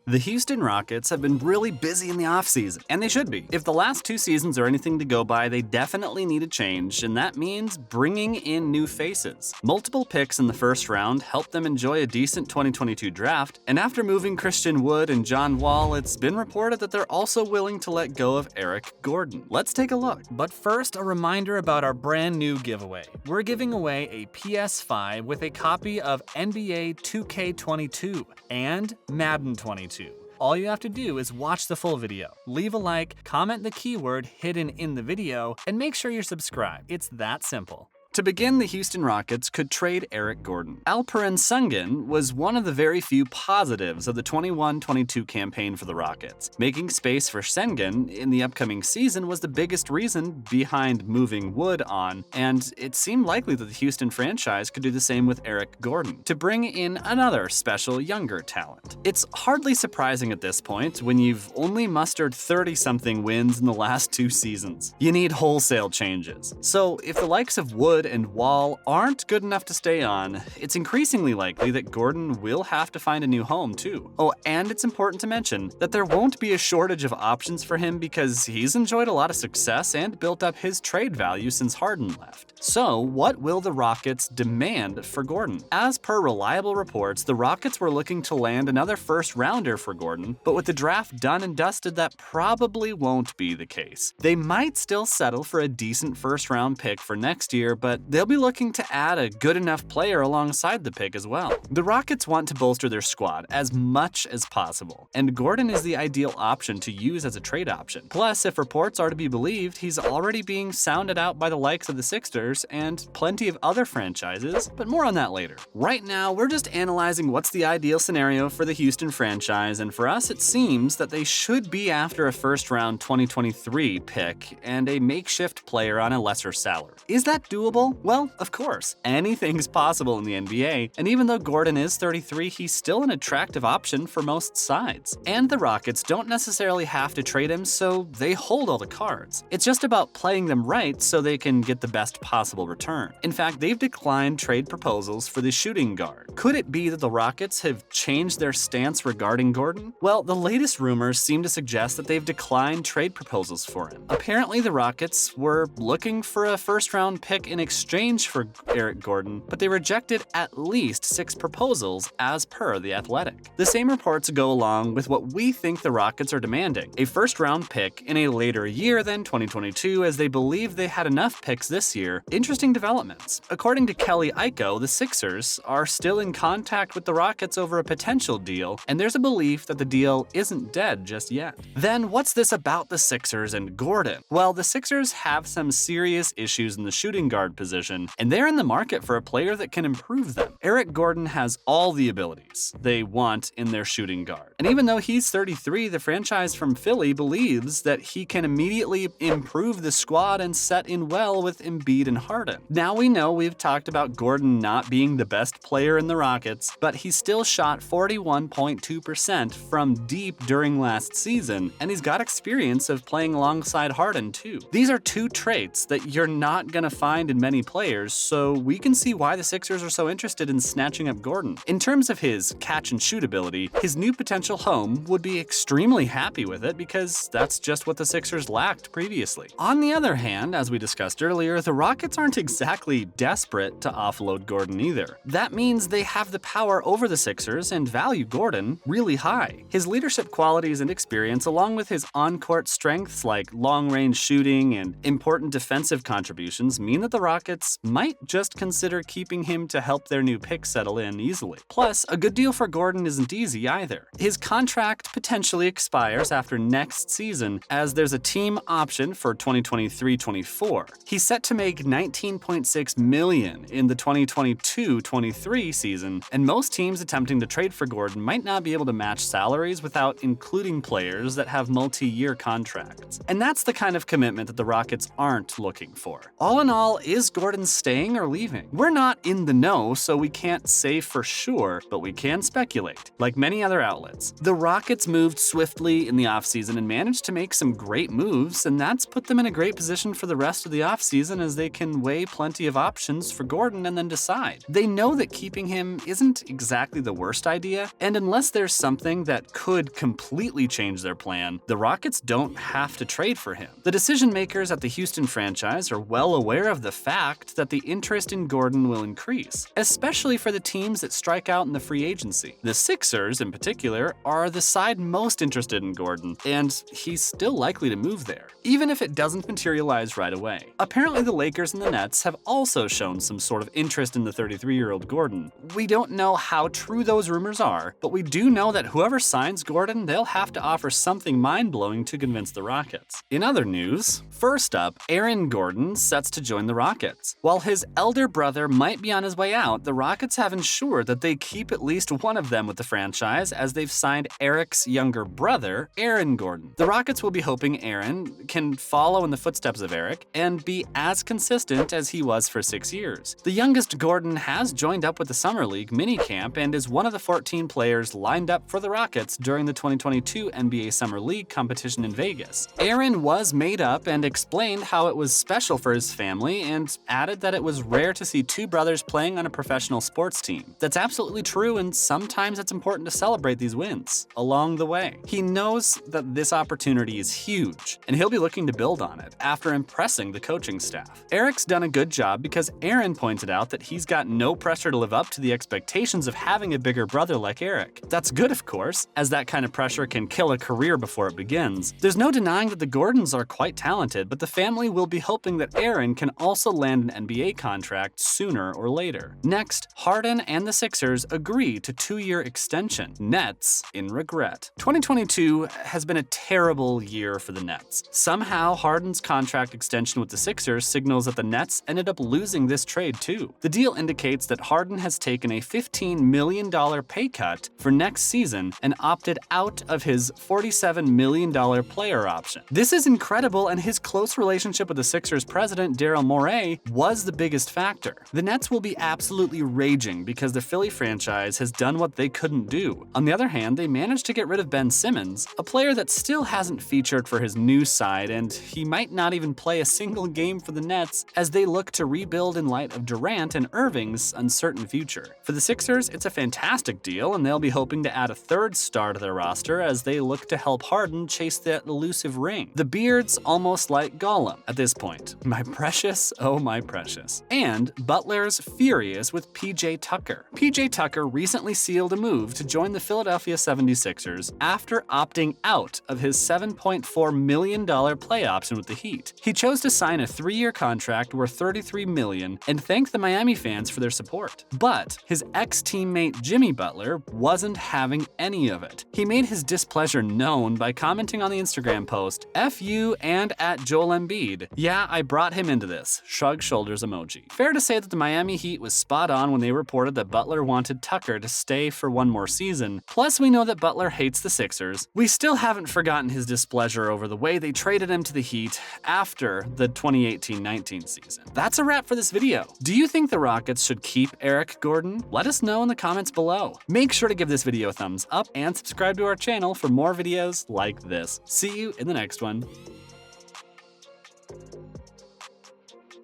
The Houston Rockets have been really busy in the offseason, and they should be. If the last 2 seasons are anything to go by, they definitely need a change, and that means bringing in new faces. Multiple picks in the first round helped them enjoy a decent 2022 draft, and after moving Christian Wood and John Wall, it's been reported that they're also willing to let go of Eric Gordon. Let's take a look. But first, a reminder about our brand new giveaway. We're giving away a PS5 with a copy of NBA 2K22 and Madden 22. All you have to do is watch the full video, leave a like, comment the keyword hidden in the video, and make sure you're subscribed. It's that simple. To begin, the Houston Rockets could trade Eric Gordon. Alperen Sengun was one of the very few positives of the 21-22 campaign for the Rockets. Making space for Sengun in the upcoming season was the biggest reason behind moving Wood on, and it seemed likely that the Houston franchise could do the same with Eric Gordon, to bring in another special younger talent. It's hardly surprising at this point when you've only mustered 30-something wins in the last 2 seasons. You need wholesale changes. So if the likes of Wood and Wall aren't good enough to stay on, it's increasingly likely that Gordon will have to find a new home too. Oh, and it's important to mention that there won't be a shortage of options for him because he's enjoyed a lot of success and built up his trade value since Harden left. So, what will the Rockets demand for Gordon? As per reliable reports, the Rockets were looking to land another first-rounder for Gordon, but with the draft done and dusted, that probably won't be the case. They might still settle for a decent first-round pick for next year, but they'll be looking to add a good enough player alongside the pick as well. The Rockets want to bolster their squad as much as possible, and Gordon is the ideal option to use as a trade option. Plus, if reports are to be believed, he's already being sounded out by the likes of the Sixers and plenty of other franchises, but more on that later. Right now, we're just analyzing what's the ideal scenario for the Houston franchise, and for us, it seems that they should be after a first-round 2023 pick and a makeshift player on a lesser salary. Is that doable? Well, of course. Anything's possible in the NBA, and even though Gordon is 33, he's still an attractive option for most sides. And the Rockets don't necessarily have to trade him, so they hold all the cards. It's just about playing them right so they can get the best possible return. In fact, they've declined trade proposals for the shooting guard. Could it be that the Rockets have changed their stance regarding Gordon? Well, the latest rumors seem to suggest that they've declined trade proposals for him. Apparently, the Rockets were looking for a first-round pick in exchange for Eric Gordon, but they rejected at least 6 proposals as per The Athletic. The same reports go along with what we think the Rockets are demanding, a first-round pick in a later year than 2022, as they believe they had enough picks this year. Interesting developments. According to Kelly Iko, the Sixers are still in contact with the Rockets over a potential deal, and there's a belief that the deal isn't dead just yet. Then what's this about the Sixers and Gordon? Well, the Sixers have some serious issues in the shooting guard position, and they're in the market for a player that can improve them. Eric Gordon has all the abilities they want in their shooting guard. And even though he's 33, the franchise from Philly believes that he can immediately improve the squad and set in well with Embiid and Harden. Now we know we've talked about Gordon not being the best player in the Rockets, but he still shot 41.2% from deep during last season, and he's got experience of playing alongside Harden too. These are 2 traits that you're not gonna find in many players, so we can see why the Sixers are so interested in snatching up Gordon. In terms of his catch-and-shoot ability, his new potential home would be extremely happy with it because that's just what the Sixers lacked previously. On the other hand, as we discussed earlier, the Rockets aren't exactly desperate to offload Gordon either. That means they have the power over the Sixers and value Gordon really high. His leadership qualities and experience, along with his on-court strengths like long-range shooting and important defensive contributions, mean that the Rockets might just consider keeping him to help their new pick settle in easily. Plus, a good deal for Gordon isn't easy either. His contract potentially expires after next season, as there's a team option for 2023-24. He's set to make $19.6 million in the 2022-23 season, and most teams attempting to trade for Gordon might not be able to match salaries without including players that have multi-year contracts. And that's the kind of commitment that the Rockets aren't looking for. All in all, is Is Gordon staying or leaving? We're not in the know, so we can't say for sure, but we can speculate. Like many other outlets, the Rockets moved swiftly in the offseason and managed to make some great moves, and that's put them in a great position for the rest of the offseason as they can weigh plenty of options for Gordon and then decide. They know that keeping him isn't exactly the worst idea, and unless there's something that could completely change their plan, the Rockets don't have to trade for him. The decision makers at the Houston franchise are well aware of the fact that the interest in Gordon will increase, especially for the teams that strike out in the free agency. The Sixers, in particular, are the side most interested in Gordon, and he's still likely to move there, even if it doesn't materialize right away. Apparently, the Lakers and the Nets have also shown some sort of interest in the 33-year-old Gordon. We don't know how true those rumors are, but we do know that whoever signs Gordon, they'll have to offer something mind-blowing to convince the Rockets. In other news, first up, Aaron Gordon sets to join the Rockets. While his elder brother might be on his way out, the Rockets have ensured that they keep at least one of them with the franchise, as they've signed Eric's younger brother, Aaron Gordon. The Rockets will be hoping Aaron can follow in the footsteps of Eric and be as consistent as he was for 6 years. The youngest Gordon has joined up with the Summer League minicamp and is one of the 14 players lined up for the Rockets during the 2022 NBA Summer League competition in Vegas. Aaron was made up and explained how it was special for his family and added that it was rare to see two brothers playing on a professional sports team. That's absolutely true, and sometimes it's important to celebrate these wins along the way. He knows that this opportunity is huge, and he'll be looking to build on it after impressing the coaching staff. Eric's done a good job because Aaron pointed out that he's got no pressure to live up to the expectations of having a bigger brother like Eric. That's good, of course, as that kind of pressure can kill a career before it begins. There's no denying that the Gordons are quite talented, but the family will be hoping that Aaron can also land an NBA contract sooner or later. Next, Harden and the Sixers agree to 2-year extension. Nets in regret. 2022 has been a terrible year for the Nets. Somehow, Harden's contract extension with the Sixers signals that the Nets ended up losing this trade too. The deal indicates that Harden has taken a $15 million pay cut for next season and opted out of his $47 million player option. This is incredible, and his close relationship with the Sixers president Daryl Morey was the biggest factor. The Nets will be absolutely raging because the Philly franchise has done what they couldn't do. On the other hand, they managed to get rid of Ben Simmons, a player that still hasn't featured for his new side, and he might not even play a single game for the Nets as they look to rebuild in light of Durant and Irving's uncertain future. For the Sixers, it's a fantastic deal, and they'll be hoping to add a third star to their roster as they look to help Harden chase that elusive ring. The beard's almost like Gollum at this point. My precious, oh my precious. And Butler's furious with PJ Tucker. PJ Tucker recently sealed a move to join the Philadelphia 76ers after opting out of his $7.4 million play option with the Heat. He chose to sign a 3-year contract worth $33 million and thanked the Miami fans for their support. But his ex-teammate Jimmy Butler wasn't having any of it. He made his displeasure known by commenting on the Instagram post, "F you and at Joel Embiid. Yeah, I brought him into this. Shrug shoulders emoji." Fair to say that the Miami Heat was spot on when they reported that Butler wanted Tucker to stay for one more season. Plus, we know that Butler hates the Sixers. We still haven't forgotten his displeasure over the way they traded him to the Heat after the 2018-19 season. That's a wrap for this video. Do you think the Rockets should keep Eric Gordon? Let us know in the comments below. Make sure to give this video a thumbs up and subscribe to our channel for more videos like this. See you in the next one.